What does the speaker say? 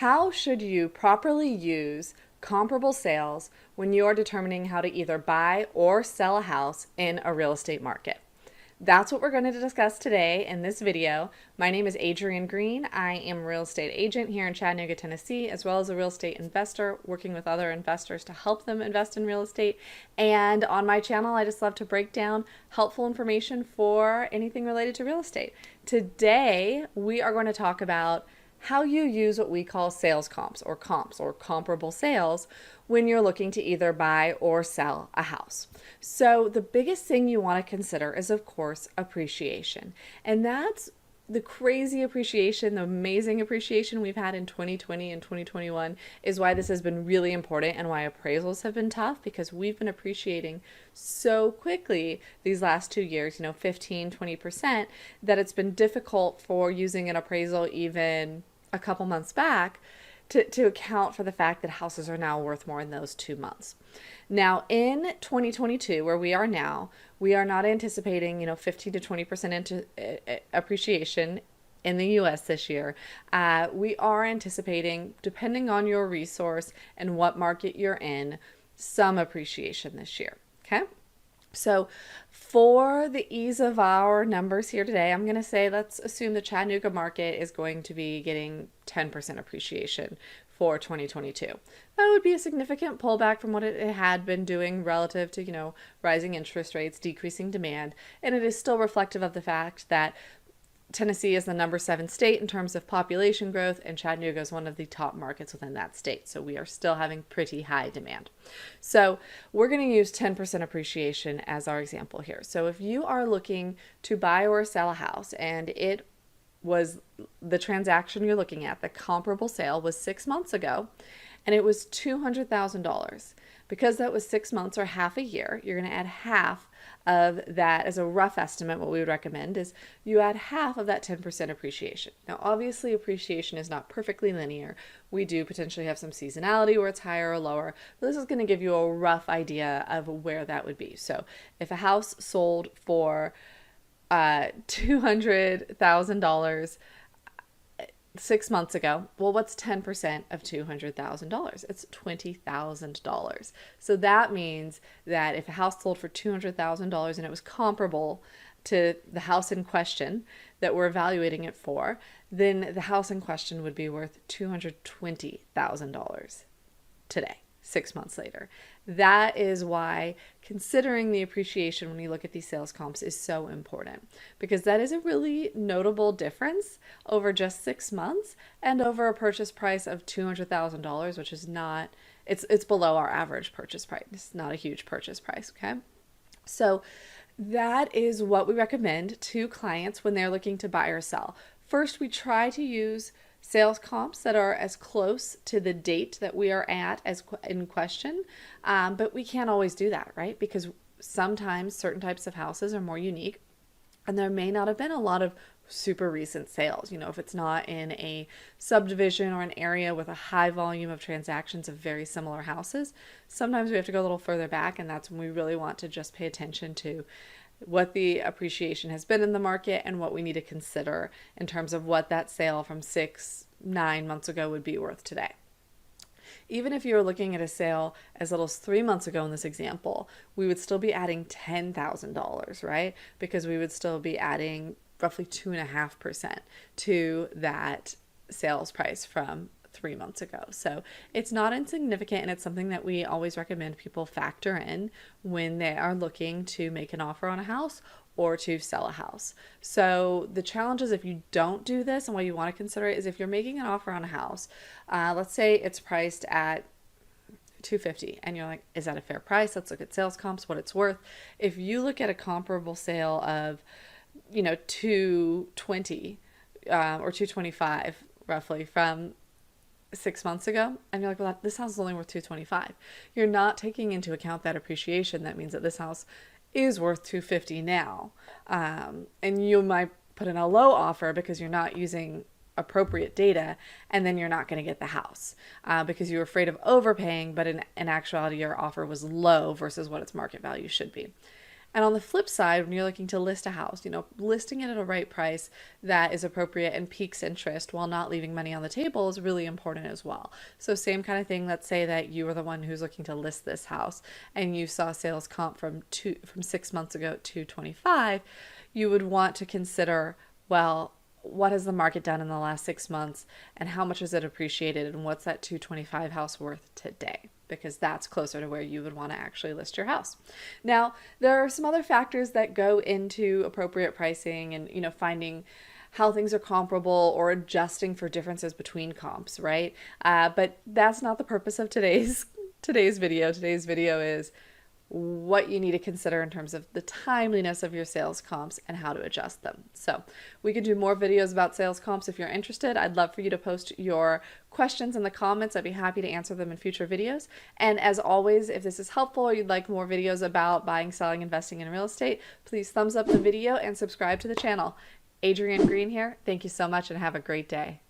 How should you properly use comparable sales when you are determining how to either buy or sell a house in a real estate market? That's what we're going to discuss today in this video. My name is Adrienne Green. I am a real estate agent here in Chattanooga, Tennessee, as well as a real estate investor working with other investors to help them invest in real estate. And on my channel, I just love to break down helpful information for anything related to real estate. Today, we are going to talk about how you use what we call sales comps or comparable sales when you're looking to either buy or sell a house. So the biggest thing you want to consider is, of course, appreciation. And that's the crazy appreciation, the amazing appreciation we've had in 2020 and 2021 is why this has been really important and why appraisals have been tough, because we've been appreciating so quickly these last 2 years, 15, 20%, that it's been difficult for using an appraisal even a couple months back to account for the fact that houses are now worth more in those 2 months. Now, in 2022, where we are now, we are not anticipating, 15 to 20% into appreciation in the U.S. this year. We are anticipating, depending on your resource and what market you're in, some appreciation this year. Okay? So for the ease of our numbers here today, I'm going to say let's assume the Chattanooga market is going to be getting 10% appreciation for 2022. That would be a significant pullback from what it had been doing relative to, rising interest rates, decreasing demand, and it is still reflective of the fact that Tennessee is the number 7 state in terms of population growth, and Chattanooga is one of the top markets within that state. So we are still having pretty high demand. So we're going to use 10% appreciation as our example here. So if you are looking to buy or sell a house and it was the transaction you're looking at, the comparable sale was 6 months ago, and it was $200,000. Because that was 6 months or half a year, you're going to add half of that. As a rough estimate, what we would recommend is you add half of that 10% appreciation. Now, obviously, appreciation is not perfectly linear. We do potentially have some seasonality where it's higher or lower, but this is going to give you a rough idea of where that would be. So if a house sold for $200,000 6 months ago, well, what's 10% of $200,000? It's $20,000. So that means that if a house sold for $200,000 and it was comparable to the house in question that we're evaluating it for, then the house in question would be worth $220,000 today, 6 months later. That is why considering the appreciation when you look at these sales comps is so important, because that is a really notable difference over just 6 months and over a purchase price of $200,000, which is not, it's below our average purchase price. It's not a huge purchase price, okay? So that is what we recommend to clients when they're looking to buy or sell. First, we try to use sales comps that are as close to the date that we are at as in question, but we can't always do that, right? Because sometimes certain types of houses are more unique, and there may not have been a lot of super recent sales. If it's not in a subdivision or an area with a high volume of transactions of very similar houses, sometimes we have to go a little further back, and that's when we really want to just pay attention to what the appreciation has been in the market and what we need to consider in terms of what that sale from 6-9 months ago would be worth today. Even if you were looking at a sale as little as 3 months ago in this example, we would still be adding $10,000, right? Because we would still be adding roughly 2.5% to that sales price from 3 months ago. So it's not insignificant, and it's something that we always recommend people factor in when they are looking to make an offer on a house or to sell a house. So the challenge is if you don't do this, and what you want to consider is if you're making an offer on a house, let's say it's priced at $250 and you're like, is that a fair price? Let's look at sales comps, what it's worth. If you look at a comparable sale of, $220 or $225 roughly from 6 months ago, and you're like, well, this house is only worth $225. You're not taking into account that appreciation. That means that this house is worth $250 now. And you might put in a low offer because you're not using appropriate data, and then you're not going to get the house because you're afraid of overpaying, but in actuality, your offer was low versus what its market value should be. And on the flip side, when you're looking to list a house, listing it at a right price that is appropriate and piques interest while not leaving money on the table is really important as well. So same kind of thing. Let's say that you are the one who's looking to list this house and you saw sales comp from 6 months ago at 225. You would want to consider, well, what has the market done in the last 6 months and how much has it appreciated and what's that 225 house worth today? Because that's closer to where you would want to actually list your house. Now, there are some other factors that go into appropriate pricing and, finding how things are comparable or adjusting for differences between comps, right? But that's not the purpose of today's video. Today's video is what you need to consider in terms of the timeliness of your sales comps and how to adjust them. So we can do more videos about sales comps if you're interested. I'd love for you to post your questions in the comments. I'd be happy to answer them in future videos. And as always, if this is helpful or you'd like more videos about buying, selling, investing in real estate, please thumbs up the video and subscribe to the channel. Adrienne Green here. Thank you so much and have a great day.